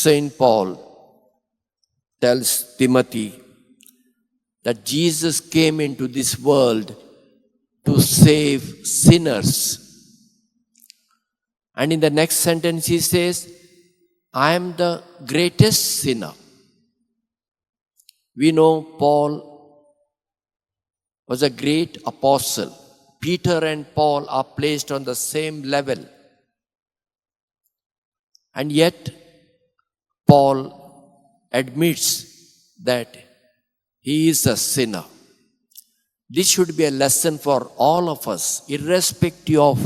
St. Paul tells Timothy that Jesus came into this world to save sinners. And in the next sentence he says, I am the greatest sinner. We know Paul was a great apostle. Peter and Paul are placed on the same level. And yet, Paul admits that he is a sinner. This should be a lesson for all of us, irrespective of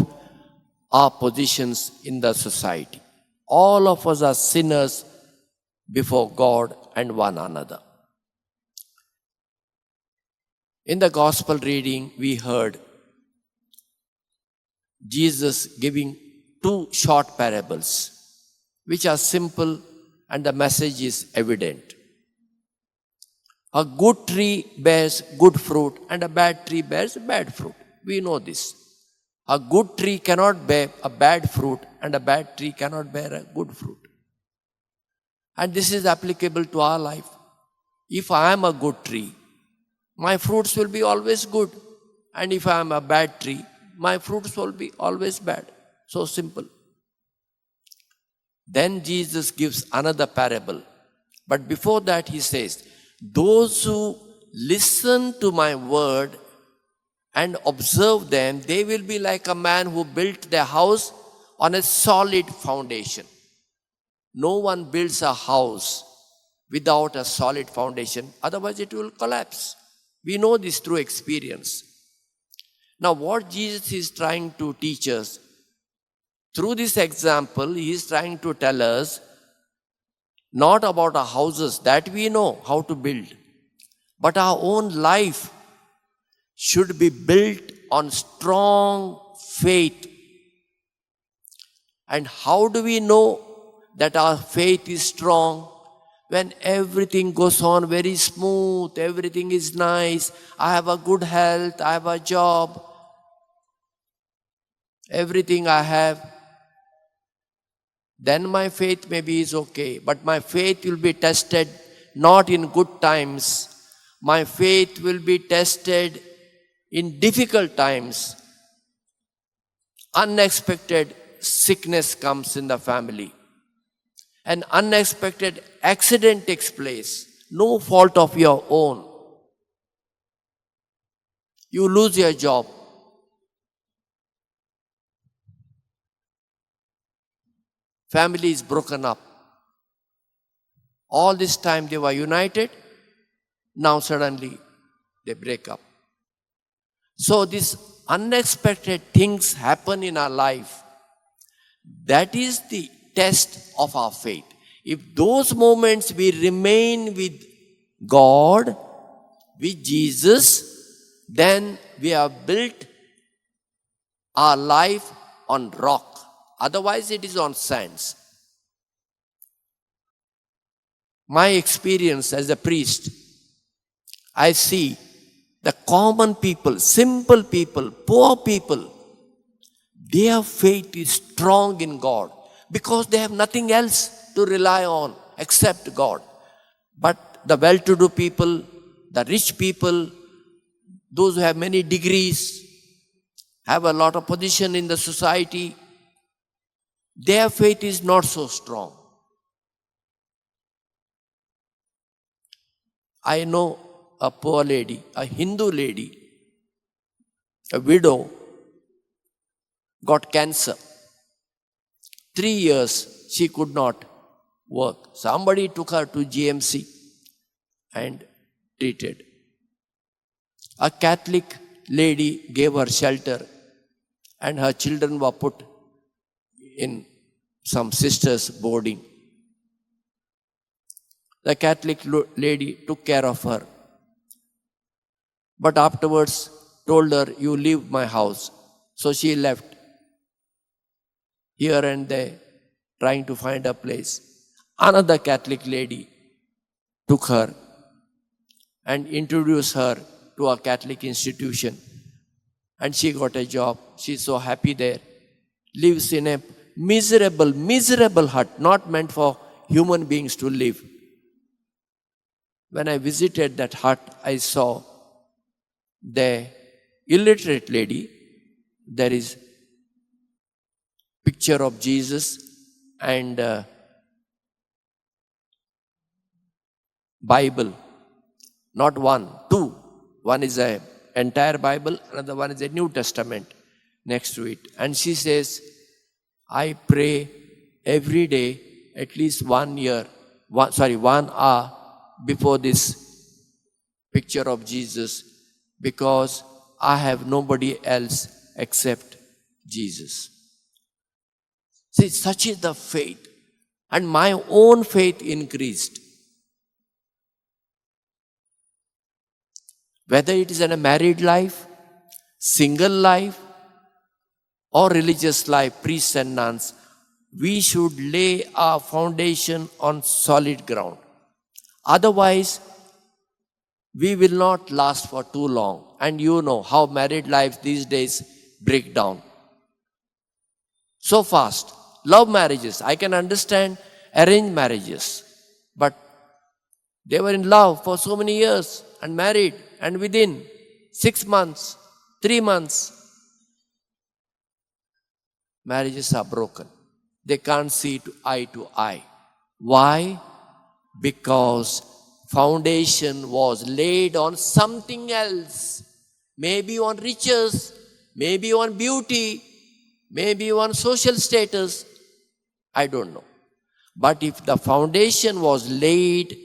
our positions in the society. All of us are sinners before God and one another. In the gospel reading, we heard Jesus giving two short parables, which are simple and the message is evident. A good tree bears good fruit and a bad tree bears bad fruit. We know this. A good tree cannot bear a bad fruit and a bad tree cannot bear a good fruit. And this is applicable to our life. If I am a good tree, my fruits will be always good. And if I am a bad tree, my fruits will be always bad. So simple. Then Jesus gives another parable. But before that he says, those who listen to my word and observe them, they will be like a man who built their house on a solid foundation. No one builds a house without a solid foundation, otherwise it will collapse. We know this through experience. Now what Jesus is trying to teach us, through this example, he is trying to tell us not about our houses that we know how to build, but our own life should be built on strong faith. And how do we know that our faith is strong? When everything goes on very smooth, everything is nice, I have a good health, I have a job, everything I have, then my faith maybe is okay. But my faith will be tested not in good times. My faith will be tested in difficult times. Unexpected sickness comes in the family. An unexpected accident takes place. No fault of your own. You lose your job. Family is broken up. All this time they were united. Now suddenly they break up. So these unexpected things happen in our life. That is the test of our faith. If those moments we remain with God, with Jesus, then we have built our life on rock. Otherwise it is on sands. My experience as a priest, I see the common people, simple people, poor people, their faith is strong in God because they have nothing else to rely on except God. But the well-to-do people, the rich people, those who have many degrees, have a lot of position in the society, their faith is not so strong. I know a poor lady, a Hindu lady, a widow, got cancer. 3 years she could not work. Somebody took her to GMC and treated. A Catholic lady gave her shelter and her children were put in some sisters' boarding. The Catholic lady took care of her. But afterwards told her, you leave my house. So she left. Here and there, trying to find a place. Another Catholic lady took her and introduced her to a Catholic institution. And she got a job. She's so happy there. Lives in a miserable hut, not meant for human beings to live. When I visited that hut, I saw the illiterate lady. There is picture of Jesus and Bible. Not one, two. One is an entire Bible, another one is a New Testament next to it. And she says, I pray every day, at least 1 hour before this picture of Jesus, because I have nobody else except Jesus. See, such is the faith. And my own faith increased. Whether it is in a married life, single life, or religious life, priests and nuns, we should lay our foundation on solid ground. Otherwise, we will not last for too long. And you know how married lives these days break down so fast. Love marriages, I can understand arranged marriages, but they were in love for so many years and married, and within 6 months, 3 months, marriages are broken. They can't see eye to eye. Why? Because foundation was laid on something else. Maybe on riches, maybe on beauty, maybe on social status. I don't know. But if the foundation was laid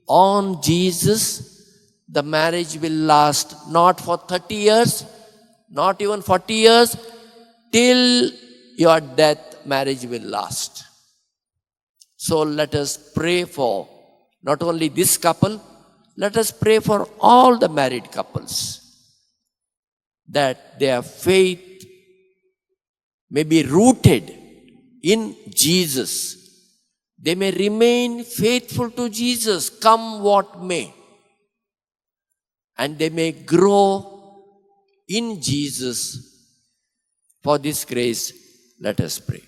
on Jesus, the marriage will last not for 30 years, not even 40 years, till your death, marriage will last. So let us pray for not only this couple, let us pray for all the married couples, that their faith may be rooted in Jesus. They may remain faithful to Jesus, come what may. And they may grow in Jesus. For this grace, let us pray.